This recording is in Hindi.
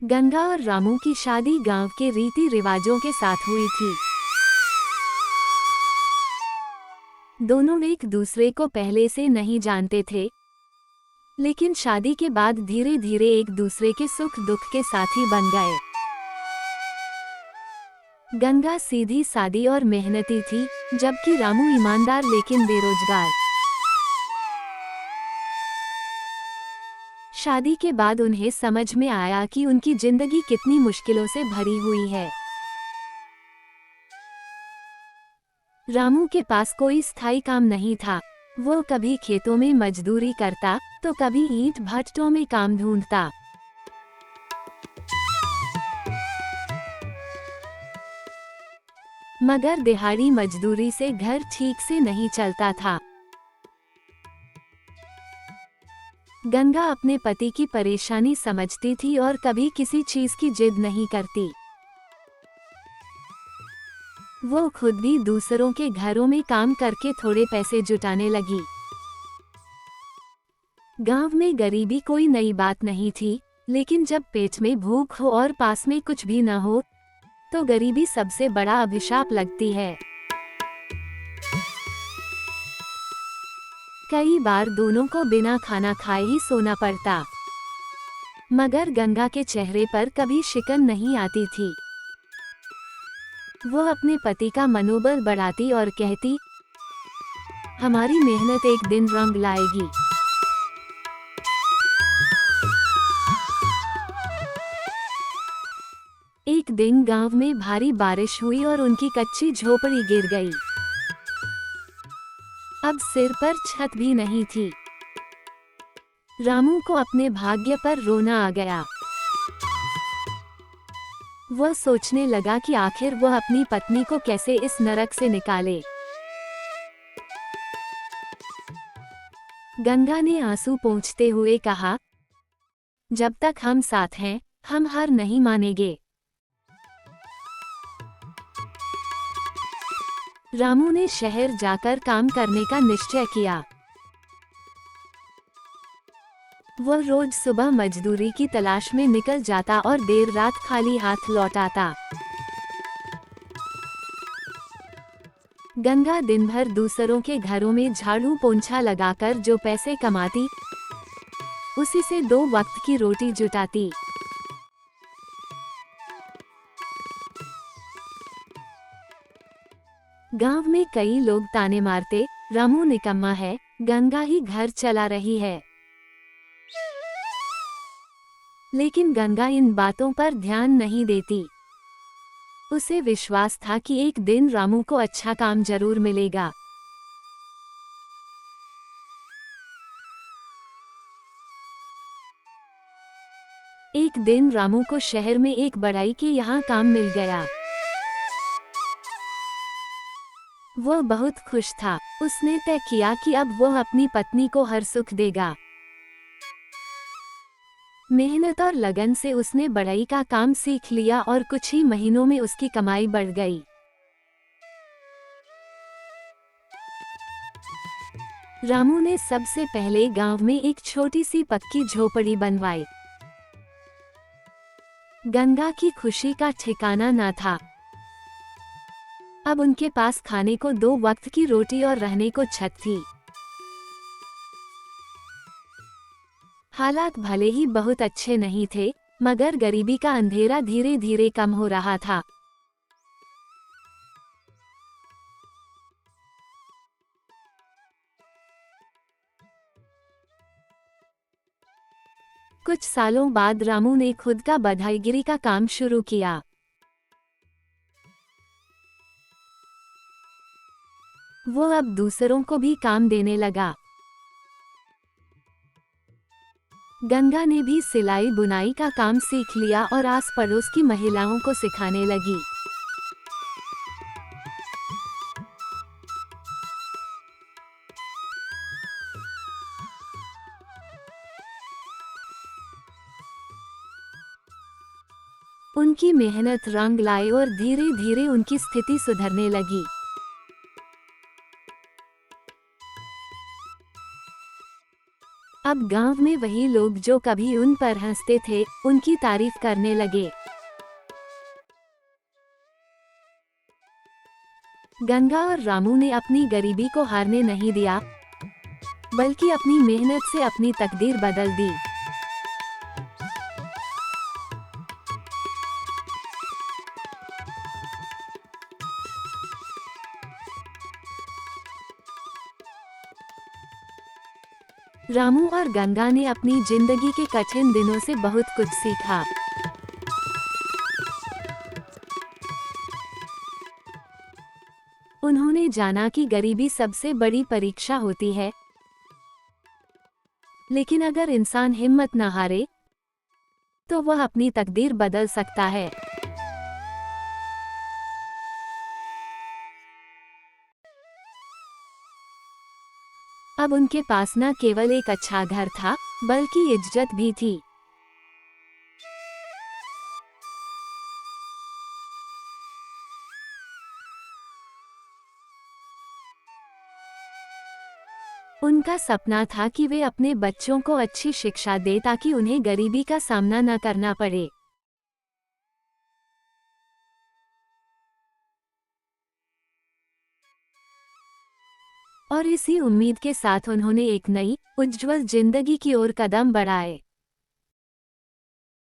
गंगा और रामू की शादी गांव के रीति रिवाजों के साथ हुई थी। दोनों एक दूसरे को पहले से नहीं जानते थे, लेकिन शादी के बाद धीरे धीरे एक दूसरे के सुख दुख के साथी बन गए। गंगा सीधी सादी और मेहनती थी, जबकि रामू ईमानदार लेकिन बेरोजगार। शादी के बाद उन्हें समझ में आया कि उनकी जिंदगी कितनी मुश्किलों से भरी हुई है। रामू के पास कोई स्थायी काम नहीं था। वो कभी खेतों में मजदूरी करता तो कभी ईंट भट्टों में काम ढूंढता। मगर दिहाड़ी मजदूरी से घर ठीक से नहीं चलता था। गंगा अपने पति की परेशानी समझती थी और कभी किसी चीज की जिद नहीं करती। वो खुद भी दूसरों के घरों में काम करके थोड़े पैसे जुटाने लगी। गांव में गरीबी कोई नई बात नहीं थी, लेकिन जब पेट में भूख हो और पास में कुछ भी न हो, तो गरीबी सबसे बड़ा अभिशाप लगती है। कई बार दोनों को बिना खाना खाए ही सोना पड़ता, मगर गंगा के चेहरे पर कभी शिकन नहीं आती थी। वो अपने पति का मनोबल बढ़ाती और कहती, हमारी मेहनत एक दिन रंग लाएगी। एक दिन गांव में भारी बारिश हुई और उनकी कच्ची झोपड़ी गिर गई। अब सिर पर छत भी नहीं थी। रामू को अपने भाग्य पर रोना आ गया। वह सोचने लगा कि आखिर वह अपनी पत्नी को कैसे इस नरक से निकाले। गंगा ने आंसू पोंछते हुए कहा, जब तक हम साथ हैं, हम हार नहीं मानेंगे। रामू ने शहर जाकर काम करने का निश्चय किया। वह रोज सुबह मजदूरी की तलाश में निकल जाता और देर रात खाली हाथ लौट आता। गंगा दिन भर दूसरों के घरों में झाड़ू पोंछा लगाकर जो पैसे कमाती, उसी से 2 वक्त की रोटी जुटाती। गांव में कई लोग ताने मारते, रामू निकम्मा है, गंगा ही घर चला रही है। लेकिन गंगा इन बातों पर ध्यान नहीं देती। उसे विश्वास था कि एक दिन रामू को अच्छा काम जरूर मिलेगा। एक दिन रामू को शहर में एक बड़ाई के यहाँ काम मिल गया। वह बहुत खुश था। उसने तय किया कि अब वह अपनी पत्नी को हर सुख देगा। मेहनत और लगन से उसने बढ़ई का काम सीख लिया और कुछ ही महीनों में उसकी कमाई बढ़ गई। रामू ने सबसे पहले गांव में एक छोटी सी पक्की झोपड़ी बनवाई। गंगा की खुशी का ठिकाना न था। अब उनके पास खाने को 2 वक्त की रोटी और रहने को छत थी। हालात भले ही बहुत अच्छे नहीं थे, मगर गरीबी का अंधेरा धीरे धीरे कम हो रहा था। कुछ सालों बाद रामू ने खुद का बधाईगिरी का काम शुरू किया। वो अब दूसरों को भी काम देने लगा। गंगा ने भी सिलाई बुनाई का काम सीख लिया और आस पड़ोस की महिलाओं को सिखाने लगी। उनकी मेहनत रंग लाई और धीरे धीरे उनकी स्थिति सुधरने लगी। अब गांव में वही लोग जो कभी उन पर हंसते थे, उनकी तारीफ करने लगे। गंगा और रामू ने अपनी गरीबी को हारने नहीं दिया, बल्कि अपनी मेहनत से अपनी तकदीर बदल दी। रामू और गंगा ने अपनी जिंदगी के कठिन दिनों से बहुत कुछ सीखा। उन्होंने जाना कि गरीबी सबसे बड़ी परीक्षा होती है, लेकिन अगर इंसान हिम्मत न हारे, तो वह अपनी तकदीर बदल सकता है। अब उनके पास न केवल एक अच्छा घर था, बल्कि इज्जत भी थी। उनका सपना था कि वे अपने बच्चों को अच्छी शिक्षा दे ताकि उन्हें गरीबी का सामना न करना पड़े। और इसी उम्मीद के साथ उन्होंने एक नई, उज्ज्वल जिंदगी की ओर कदम बढ़ाए।